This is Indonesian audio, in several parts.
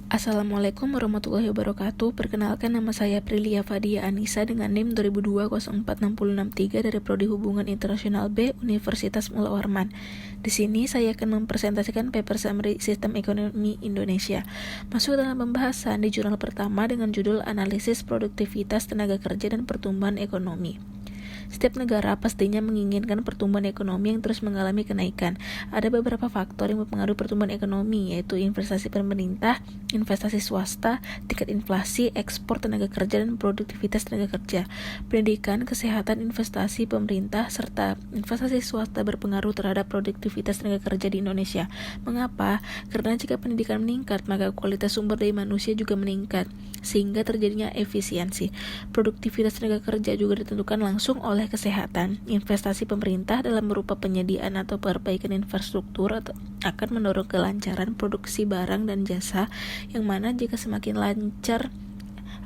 Assalamualaikum warahmatullahi wabarakatuh. Perkenalkan, nama saya Prilia Fadia Anissa dengan NIM 2002-046063 dari Prodi Hubungan Internasional B Universitas Mula Warman. Di sini saya akan mempresentasikan paper summary Sistem Ekonomi Indonesia. Masuk dalam pembahasan di jurnal pertama dengan judul Analisis Produktivitas Tenaga Kerja dan Pertumbuhan Ekonomi. Setiap negara pastinya menginginkan pertumbuhan ekonomi yang terus mengalami kenaikan. Ada beberapa faktor yang mempengaruhi pertumbuhan ekonomi, yaitu investasi pemerintah, investasi swasta, tingkat inflasi, ekspor tenaga kerja, dan produktivitas tenaga kerja. Pendidikan, kesehatan, investasi pemerintah, serta investasi swasta berpengaruh terhadap produktivitas tenaga kerja di Indonesia. Mengapa? Karena jika pendidikan meningkat, maka kualitas sumber daya manusia juga meningkat, sehingga terjadinya efisiensi. Produktivitas tenaga kerja juga ditentukan langsung oleh kesehatan. Investasi pemerintah dalam berupa penyediaan atau perbaikan infrastruktur akan mendorong kelancaran produksi barang dan jasa, yang mana jika semakin lancar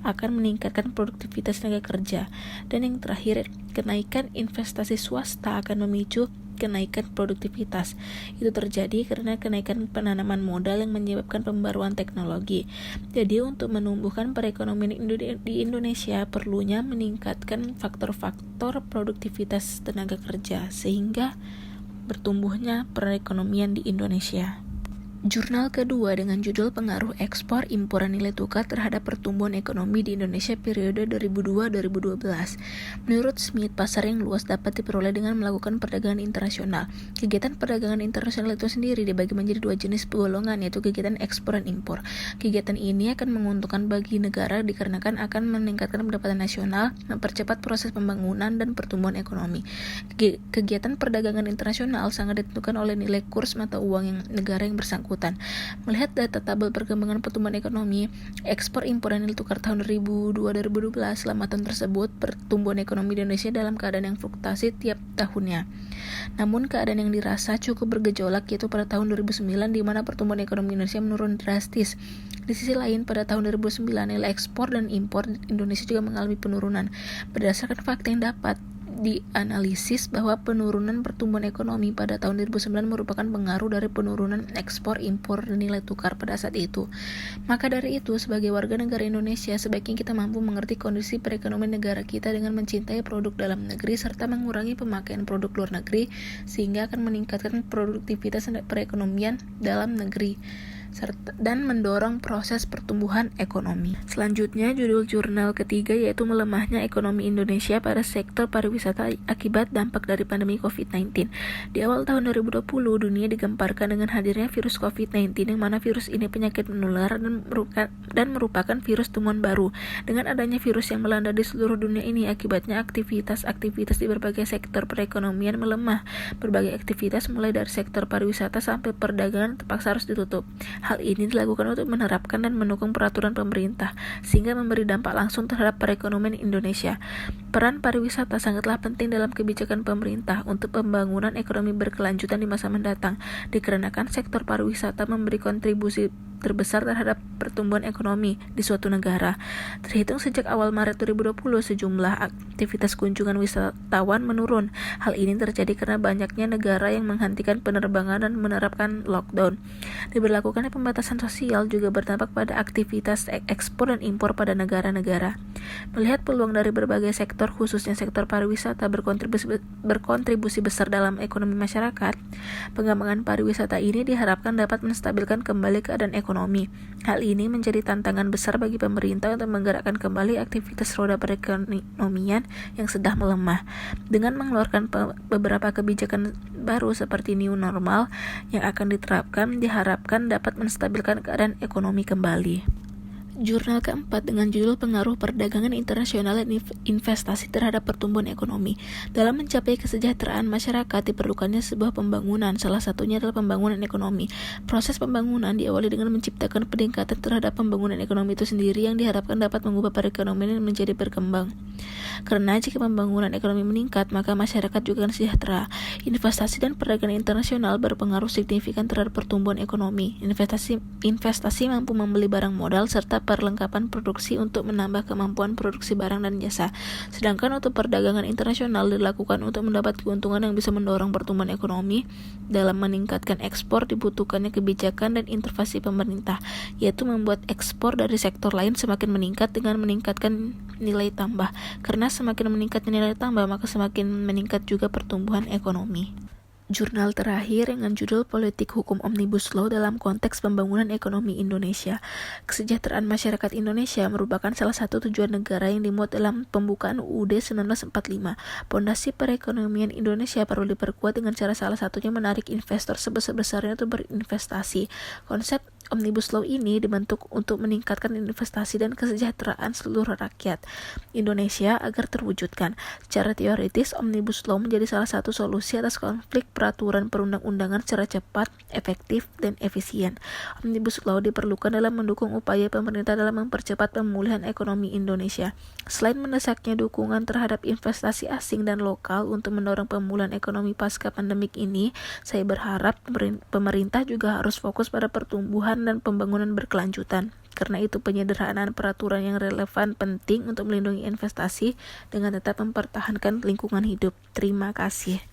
akan meningkatkan produktivitas tenaga kerja. Dan yang terakhir, kenaikan investasi swasta akan memicu kenaikan produktivitas. Itu terjadi karena kenaikan penanaman modal yang menyebabkan pembaruan teknologi. Jadi untuk menumbuhkan perekonomian di Indonesia perlunya meningkatkan faktor-faktor produktivitas tenaga kerja sehingga bertumbuhnya perekonomian di Indonesia. Jurnal kedua dengan judul Pengaruh Ekspor Impor Nilai Tukar Terhadap Pertumbuhan Ekonomi di Indonesia periode 2002-2012. Menurut Smith, pasar yang luas dapat diperoleh dengan melakukan perdagangan internasional. Kegiatan perdagangan internasional itu sendiri dibagi menjadi dua jenis golongan, yaitu kegiatan ekspor dan impor. Kegiatan ini akan menguntungkan bagi negara dikarenakan akan meningkatkan pendapatan nasional, mempercepat proses pembangunan dan pertumbuhan ekonomi. Kegiatan perdagangan internasional sangat ditentukan oleh nilai kurs mata uang yang negara yang bersangkutan. Melihat data tabel perkembangan pertumbuhan ekonomi, ekspor impor dan nilai tukar tahun 2002-2012, selama tahun tersebut pertumbuhan ekonomi di Indonesia dalam keadaan yang fluktuasi tiap tahunnya. Namun keadaan yang dirasa cukup bergejolak yaitu pada tahun 2009, di mana pertumbuhan ekonomi Indonesia menurun drastis. Di sisi lain, pada tahun 2009 nilai ekspor dan impor Indonesia juga mengalami penurunan. Berdasarkan fakta yang dapat dianalisis bahwa penurunan pertumbuhan ekonomi pada tahun 2009 merupakan pengaruh dari penurunan ekspor impor dan nilai tukar pada saat itu. Maka dari itu, sebagai warga negara Indonesia, sebaiknya kita mampu mengerti kondisi perekonomian negara kita dengan mencintai produk dalam negeri serta mengurangi pemakaian produk luar negeri, sehingga akan meningkatkan produktivitas perekonomian dalam negeri dan mendorong proses pertumbuhan ekonomi. Selanjutnya, judul jurnal ketiga yaitu Melemahnya Ekonomi Indonesia pada Sektor Pariwisata Akibat Dampak dari Pandemi COVID-19. Di awal tahun 2020, dunia digemparkan dengan hadirnya virus COVID-19, yang mana virus ini penyakit menular dan merupakan virus temuan baru. Dengan adanya virus yang melanda di seluruh dunia ini, akibatnya aktivitas di berbagai sektor perekonomian melemah. Berbagai aktivitas mulai dari sektor pariwisata sampai perdagangan terpaksa harus ditutup. Hal ini dilakukan untuk menerapkan dan mendukung peraturan pemerintah, sehingga memberi dampak langsung terhadap perekonomian Indonesia. Peran pariwisata sangatlah penting dalam kebijakan pemerintah untuk pembangunan ekonomi berkelanjutan di masa mendatang, dikarenakan sektor pariwisata memberi kontribusi terbesar terhadap pertumbuhan ekonomi di suatu negara. Terhitung sejak awal Maret 2020, sejumlah aktivitas kunjungan wisatawan menurun. Hal ini terjadi karena banyaknya negara yang menghentikan penerbangan dan menerapkan lockdown. Diberlakukannya pembatasan sosial juga berdampak pada aktivitas ekspor dan impor pada negara-negara. Melihat peluang dari berbagai sektor, khususnya sektor pariwisata berkontribusi besar dalam ekonomi masyarakat, pengembangan pariwisata ini diharapkan dapat menstabilkan kembali keadaan ekonomi. Hal ini menjadi tantangan besar bagi pemerintah untuk menggerakkan kembali aktivitas roda perekonomian yang sedang melemah. Dengan mengeluarkan beberapa kebijakan baru seperti new normal yang akan diterapkan, diharapkan dapat menstabilkan keadaan ekonomi kembali. Jurnal keempat dengan judul Pengaruh Perdagangan Internasional dan Investasi Terhadap Pertumbuhan Ekonomi. Dalam mencapai kesejahteraan masyarakat diperlukannya sebuah pembangunan, salah satunya adalah pembangunan ekonomi. Proses pembangunan diawali dengan menciptakan peningkatan terhadap pembangunan ekonomi itu sendiri yang diharapkan dapat mengubah perekonomian menjadi berkembang. Karena jika pembangunan ekonomi meningkat, maka masyarakat juga akan sejahtera. Investasi dan perdagangan internasional berpengaruh signifikan terhadap pertumbuhan ekonomi. Investasi mampu membeli barang modal serta perlengkapan produksi untuk menambah kemampuan produksi barang dan jasa. Sedangkan untuk perdagangan internasional dilakukan untuk mendapat keuntungan yang bisa mendorong pertumbuhan ekonomi. Dalam meningkatkan ekspor dibutuhkannya kebijakan dan intervensi pemerintah, yaitu membuat ekspor dari sektor lain semakin meningkat dengan meningkatkan nilai tambah. Karena semakin meningkatnya nilai tambah, maka semakin meningkat juga pertumbuhan ekonomi. Jurnal terakhir dengan judul Politik Hukum Omnibus Law dalam konteks pembangunan ekonomi Indonesia. Kesejahteraan masyarakat Indonesia merupakan salah satu tujuan negara yang dimuat dalam pembukaan UUD 1945. Pondasi perekonomian Indonesia perlu diperkuat dengan cara salah satunya menarik investor sebesar-besarnya untuk berinvestasi. Konsep Omnibus Law ini dibentuk untuk meningkatkan investasi dan kesejahteraan seluruh rakyat Indonesia agar terwujudkan. Secara teoritis, Omnibus Law menjadi salah satu solusi atas konflik peraturan perundang-undangan secara cepat, efektif, dan efisien. Omnibus Law diperlukan dalam mendukung upaya pemerintah dalam mempercepat pemulihan ekonomi Indonesia. Selain mendesaknya dukungan terhadap investasi asing dan lokal untuk mendorong pemulihan ekonomi pasca pandemik ini, saya berharap pemerintah juga harus fokus pada pertumbuhan dan pembangunan berkelanjutan. Karena itu penyederhanaan peraturan yang relevan penting untuk melindungi investasi dengan tetap mempertahankan lingkungan hidup. Terima kasih.